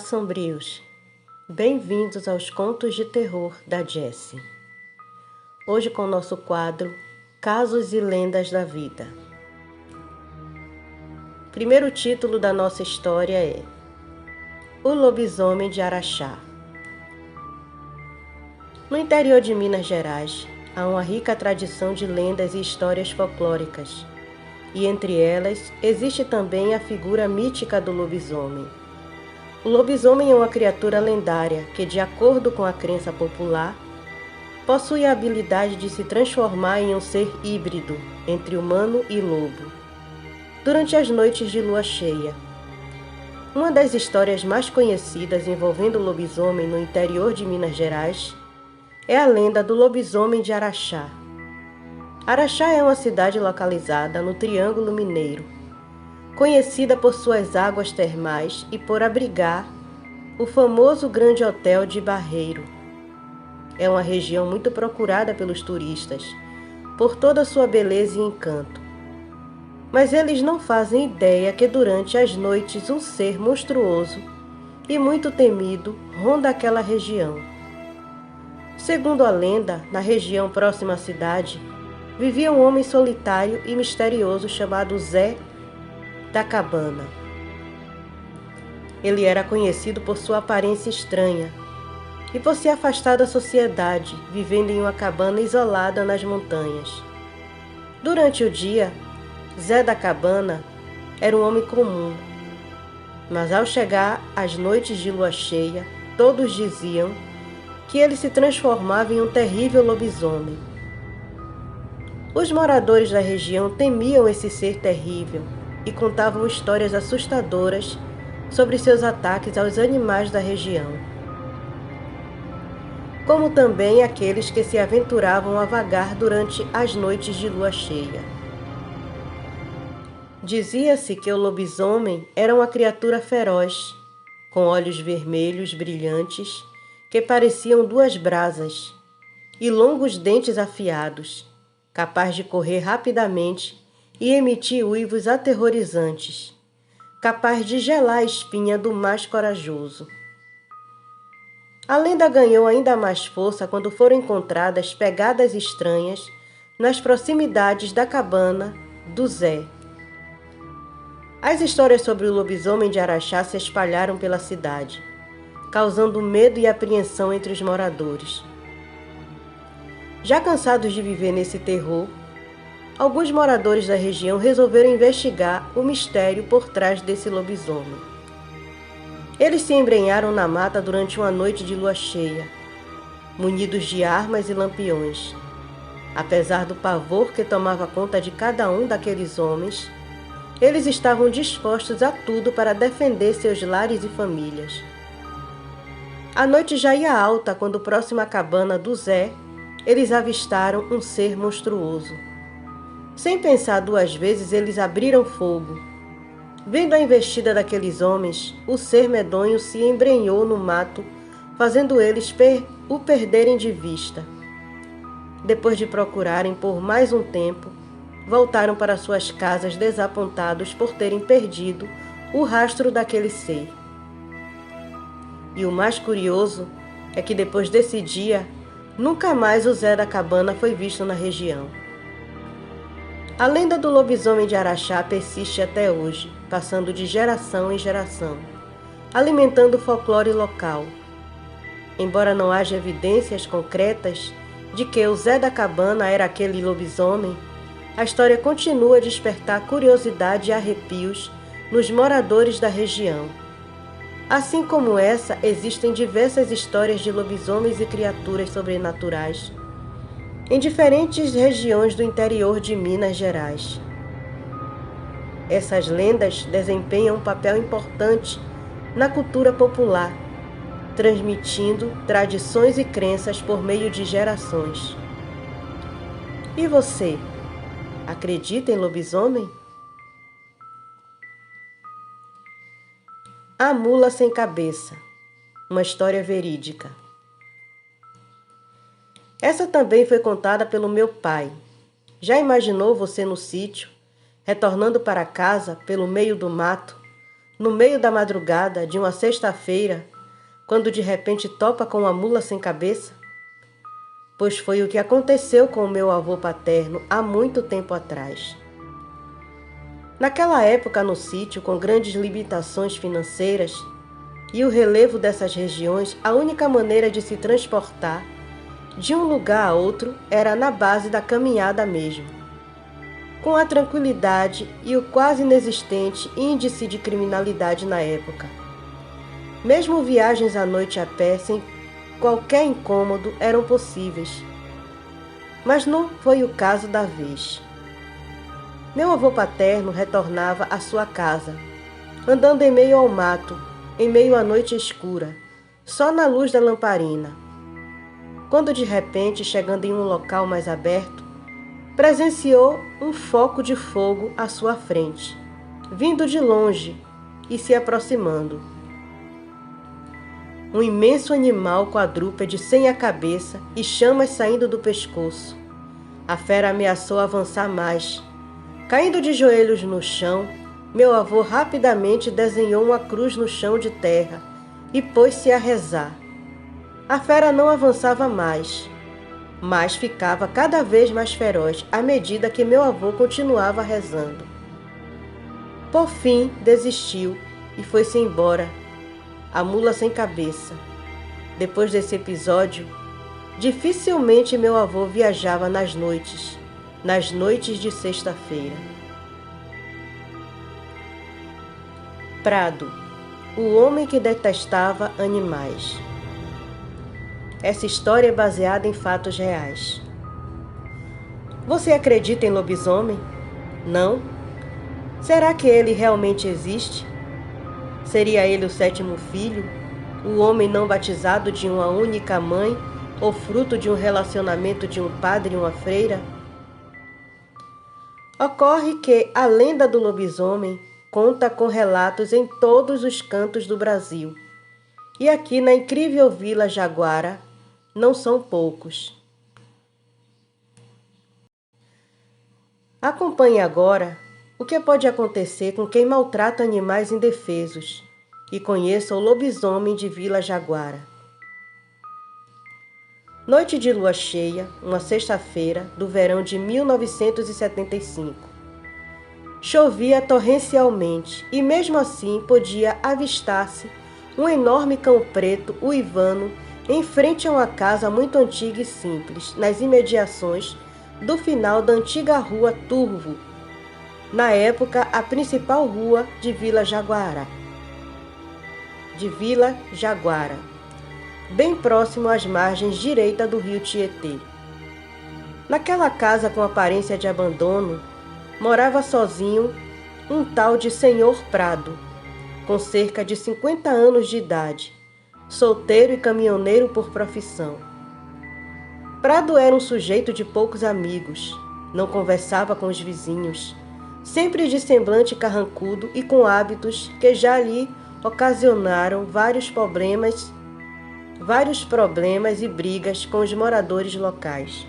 sombrios, bem-vindos aos Contos de Terror da Jessie. Hoje com o nosso quadro Casos e Lendas da Vida. Primeiro título da nossa história é O Lobisomem de Araxá. No interior de Minas Gerais, há uma rica tradição de lendas e histórias folclóricas, e entre elas existe também a figura mítica do lobisomem. O lobisomem é uma criatura lendária que, de acordo com a crença popular, possui a habilidade de se transformar em um ser híbrido entre humano e lobo, durante as noites de lua cheia. Uma das histórias mais conhecidas envolvendo o lobisomem no interior de Minas Gerais é a lenda do lobisomem de Araxá. Araxá é uma cidade localizada no Triângulo Mineiro, conhecida por suas águas termais e por abrigar o famoso Grande Hotel de Barreiro. É uma região muito procurada pelos turistas, por toda sua beleza e encanto. Mas eles não fazem ideia que durante as noites um ser monstruoso e muito temido ronda aquela região. Segundo a lenda, na região próxima à cidade, vivia um homem solitário e misterioso chamado Zé da Cabana. Ele era conhecido por sua aparência estranha e por se afastar da sociedade, vivendo em uma cabana isolada nas montanhas. Durante o dia, Zé da Cabana era um homem comum, mas ao chegar às noites de lua cheia, todos diziam que ele se transformava em um terrível lobisomem. Os moradores da região temiam esse ser terrível e contavam histórias assustadoras sobre seus ataques aos animais da região, como também aqueles que se aventuravam a vagar durante as noites de lua cheia. Dizia-se que o lobisomem era uma criatura feroz, com olhos vermelhos brilhantes que pareciam duas brasas e longos dentes afiados, capaz de correr rapidamente e emitir uivos aterrorizantes, capaz de gelar a espinha do mais corajoso. A lenda ganhou ainda mais força quando foram encontradas pegadas estranhas nas proximidades da cabana do Zé. As histórias sobre o lobisomem de Araxá se espalharam pela cidade, causando medo e apreensão entre os moradores. Já cansados de viver nesse terror, alguns moradores da região resolveram investigar o mistério por trás desse lobisomem. Eles se embrenharam na mata durante uma noite de lua cheia, munidos de armas e lampiões. Apesar do pavor que tomava conta de cada um daqueles homens, eles estavam dispostos a tudo para defender seus lares e famílias. A noite já ia alta quando, próximo à cabana do Zé, eles avistaram um ser monstruoso. Sem pensar duas vezes, eles abriram fogo. Vendo a investida daqueles homens, o ser medonho se embrenhou no mato, fazendo eles o perderem de vista. Depois de procurarem por mais um tempo, voltaram para suas casas desapontados por terem perdido o rastro daquele ser. E o mais curioso é que depois desse dia, nunca mais o Zé da Cabana foi visto na região. A lenda do lobisomem de Araxá persiste até hoje, passando de geração em geração, alimentando o folclore local. Embora não haja evidências concretas de que o Zé da Cabana era aquele lobisomem, a história continua a despertar curiosidade e arrepios nos moradores da região. Assim como essa, existem diversas histórias de lobisomens e criaturas sobrenaturais em diferentes regiões do interior de Minas Gerais. Essas lendas desempenham um papel importante na cultura popular, transmitindo tradições e crenças por meio de gerações. E você, acredita em lobisomem? A Mula Sem Cabeça, uma história verídica. Essa também foi contada pelo meu pai. Já imaginou você no sítio, retornando para casa pelo meio do mato, no meio da madrugada de uma sexta-feira, quando de repente topa com uma mula sem cabeça? Pois foi o que aconteceu com o meu avô paterno há muito tempo atrás. Naquela época, no sítio, com grandes limitações financeiras e o relevo dessas regiões, a única maneira de se transportar de um lugar a outro era na base da caminhada mesmo. Com a tranquilidade e o quase inexistente índice de criminalidade na época. Mesmo viagens à noite a pé, sem qualquer incômodo, eram possíveis. Mas não foi o caso da vez. Meu avô paterno retornava à sua casa, andando em meio ao mato, em meio à noite escura, só na luz da lamparina. Quando de repente, chegando em um local mais aberto, presenciou um foco de fogo à sua frente, vindo de longe e se aproximando. Um imenso animal quadrúpede sem a cabeça e chamas saindo do pescoço. A fera ameaçou avançar mais. Caindo de joelhos no chão, meu avô rapidamente desenhou uma cruz no chão de terra e pôs-se a rezar. A fera não avançava mais, mas ficava cada vez mais feroz à medida que meu avô continuava rezando. Por fim, desistiu e foi-se embora, a mula sem cabeça. Depois desse episódio, dificilmente meu avô viajava nas noites de sexta-feira. Prado, o homem que detestava animais. Essa história é baseada em fatos reais. Você acredita em lobisomem? Não? Será que ele realmente existe? Seria ele o sétimo filho, o homem não batizado de uma única mãe, ou fruto de um relacionamento de um padre e uma freira? Ocorre que a lenda do lobisomem conta com relatos em todos os cantos do Brasil. E aqui na incrível Vila Jaguara, não são poucos. Acompanhe agora o que pode acontecer com quem maltrata animais indefesos e conheça o lobisomem de Vila Jaguara. Noite de lua cheia, uma sexta-feira do verão de 1975. Chovia torrencialmente e mesmo assim podia avistar-se um enorme cão preto uivando em frente a uma casa muito antiga e simples, nas imediações do final da antiga rua Turvo, na época a principal rua de Vila Jaguara, bem próximo às margens direita do rio Tietê. Naquela casa com aparência de abandono, morava sozinho um tal de Senhor Prado, com cerca de 50 anos de idade, solteiro e caminhoneiro por profissão. Prado era um sujeito de poucos amigos, não conversava com os vizinhos, sempre de semblante carrancudo e com hábitos que já lhe ocasionaram vários problemas e brigas com os moradores locais.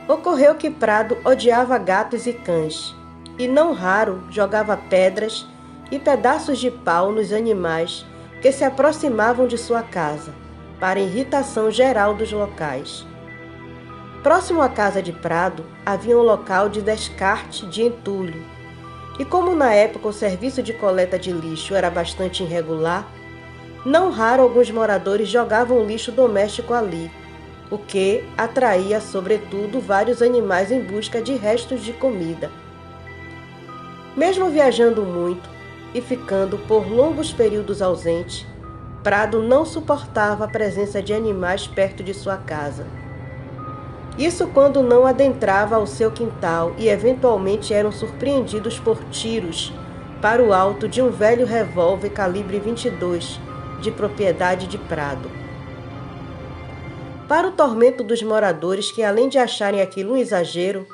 Ocorreu que Prado odiava gatos e cães, e não raro jogava pedras e pedaços de pau nos animais que se aproximavam de sua casa, para irritação geral dos locais. Próximo à casa de Prado havia um local de descarte de entulho, e como na época o serviço de coleta de lixo era bastante irregular, não raro alguns moradores jogavam lixo doméstico ali, o que atraía sobretudo vários animais em busca de restos de comida. Mesmo viajando muito e ficando por longos períodos ausente, Prado não suportava a presença de animais perto de sua casa. Isso quando não adentrava ao seu quintal e eventualmente eram surpreendidos por tiros para o alto de um velho revólver calibre 22, de propriedade de Prado. Para o tormento dos moradores que, além de acharem aquilo um exagero,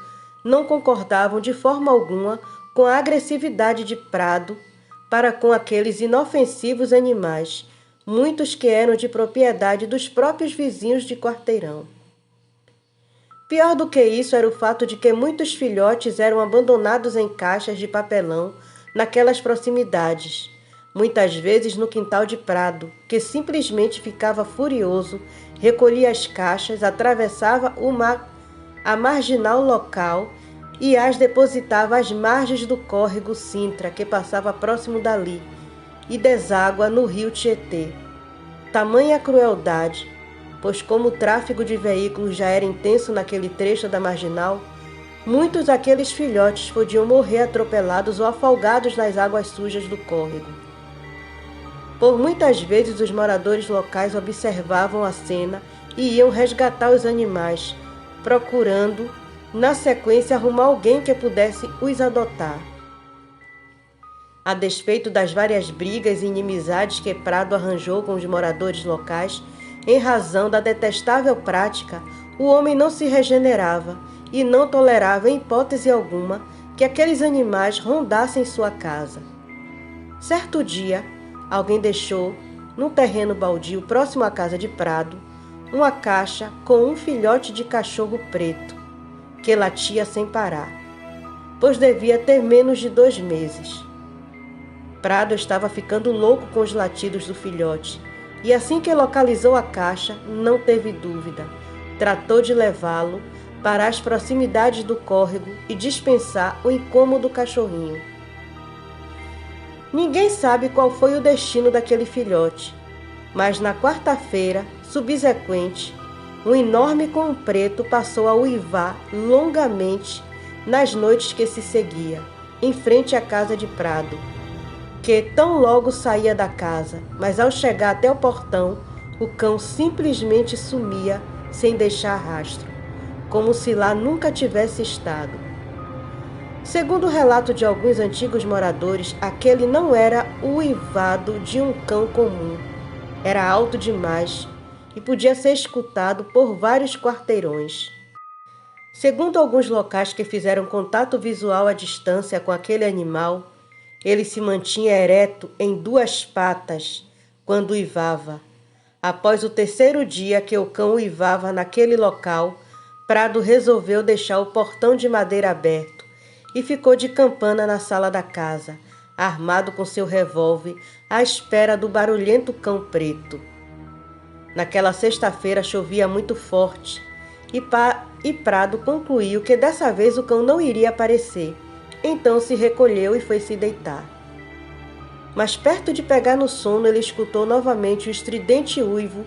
não concordavam de forma alguma com a agressividade de Prado para com aqueles inofensivos animais, muitos que eram de propriedade dos próprios vizinhos de quarteirão. Pior do que isso era o fato de que muitos filhotes eram abandonados em caixas de papelão naquelas proximidades, muitas vezes no quintal de Prado, que simplesmente ficava furioso, recolhia as caixas, atravessava a marginal local e as depositava às margens do córrego Sintra, que passava próximo dali, e deságua no rio Tietê. Tamanha crueldade, pois como o tráfego de veículos já era intenso naquele trecho da marginal, muitos daqueles filhotes podiam morrer atropelados ou afogados nas águas sujas do córrego. Por muitas vezes os moradores locais observavam a cena e iam resgatar os animais, procurando, na sequência, arrumar alguém que pudesse os adotar. A despeito das várias brigas e inimizades que Prado arranjou com os moradores locais, em razão da detestável prática, o homem não se regenerava e não tolerava, em hipótese alguma, que aqueles animais rondassem sua casa. Certo dia, alguém deixou, num terreno baldio próximo à casa de Prado, uma caixa com um filhote de cachorro preto, que latia sem parar, pois devia ter menos de 2 meses. Prado estava ficando louco com os latidos do filhote, e assim que localizou a caixa, não teve dúvida. Tratou de levá-lo para as proximidades do córrego e dispensar o incômodo cachorrinho. Ninguém sabe qual foi o destino daquele filhote, mas na quarta-feira subsequente, um enorme cão preto passou a uivar longamente nas noites que se seguia, em frente à casa de Prado, que tão logo saía da casa, mas ao chegar até o portão, o cão simplesmente sumia sem deixar rastro, como se lá nunca tivesse estado. Segundo o relato de alguns antigos moradores, aquele não era o uivado de um cão comum. Era alto demais e podia ser escutado por vários quarteirões. Segundo alguns locais que fizeram contato visual à distância com aquele animal, ele se mantinha ereto em 2 patas quando uivava. Após o 3º dia que o cão uivava naquele local, Prado resolveu deixar o portão de madeira aberto e ficou de campana na sala da casa, armado com seu revólver, à espera do barulhento cão preto. Naquela sexta-feira chovia muito forte e Prado concluiu que dessa vez o cão não iria aparecer. Então se recolheu e foi se deitar. Mas perto de pegar no sono, ele escutou novamente o estridente uivo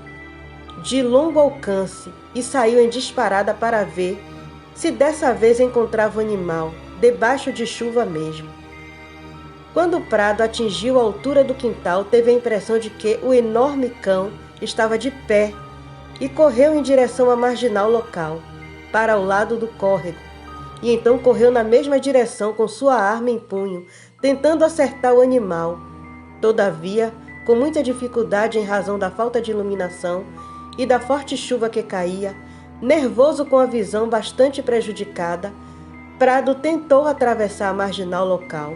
de longo alcance e saiu em disparada para ver se dessa vez encontrava o animal, debaixo de chuva mesmo. Quando Prado atingiu a altura do quintal, teve a impressão de que o enorme cão estava de pé e correu em direção à marginal local, para o lado do córrego, e então correu na mesma direção com sua arma em punho, tentando acertar o animal. Todavia, com muita dificuldade em razão da falta de iluminação e da forte chuva que caía, nervoso com a visão bastante prejudicada, Prado tentou atravessar a marginal local.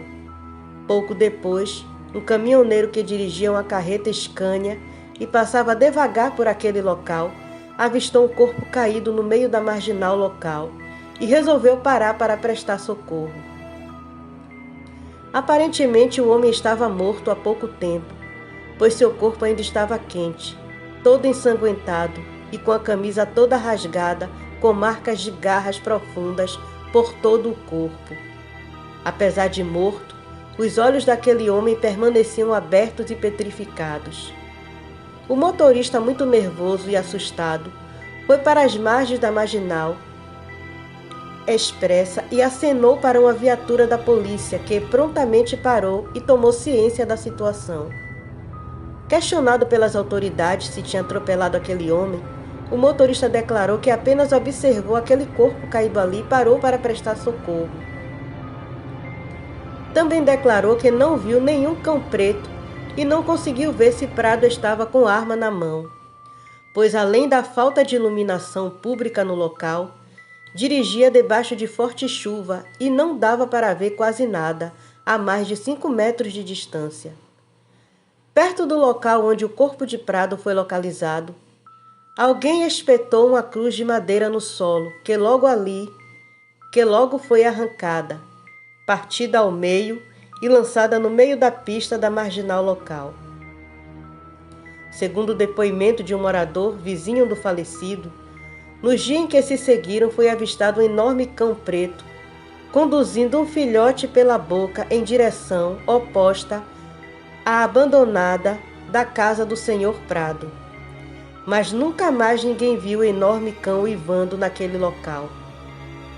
Pouco depois, um caminhoneiro que dirigia uma carreta Scania e passava devagar por aquele local, avistou um corpo caído no meio da marginal local e resolveu parar para prestar socorro. Aparentemente, o homem estava morto há pouco tempo, pois seu corpo ainda estava quente, todo ensanguentado e com a camisa toda rasgada, com marcas de garras profundas por todo o corpo. Apesar de morto, os olhos daquele homem permaneciam abertos e petrificados. O motorista, muito nervoso e assustado, foi para as margens da marginal expressa e acenou para uma viatura da polícia, que prontamente parou e tomou ciência da situação. Questionado pelas autoridades se tinha atropelado aquele homem, o motorista declarou que apenas observou aquele corpo caído ali e parou para prestar socorro. Também declarou que não viu nenhum cão preto e não conseguiu ver se Prado estava com arma na mão, pois além da falta de iluminação pública no local, dirigia debaixo de forte chuva e não dava para ver quase nada, a mais de 5 metros de distância. Perto do local onde o corpo de Prado foi localizado, alguém espetou uma cruz de madeira no solo, que logo foi arrancada, partida ao meio e lançada no meio da pista da marginal local. Segundo o depoimento de um morador vizinho do falecido, nos dias em que se seguiram foi avistado um enorme cão preto, conduzindo um filhote pela boca em direção oposta à abandonada da casa do senhor Prado. Mas nunca mais ninguém viu o enorme cão uivando naquele local.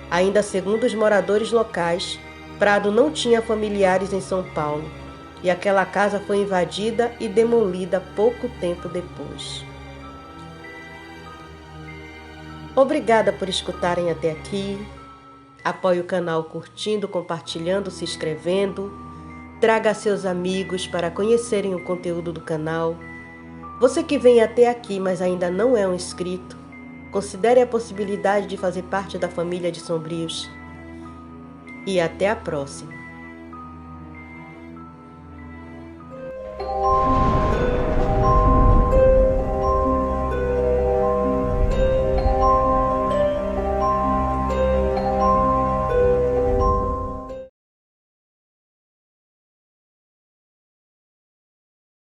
Ainda segundo os moradores locais, Prado não tinha familiares em São Paulo e aquela casa foi invadida e demolida pouco tempo depois. Obrigada por escutarem até aqui. Apoie o canal curtindo, compartilhando, se inscrevendo. Traga seus amigos para conhecerem o conteúdo do canal. Você que vem até aqui, mas ainda não é um inscrito, considere a possibilidade de fazer parte da família de Sombrios. E até a próxima!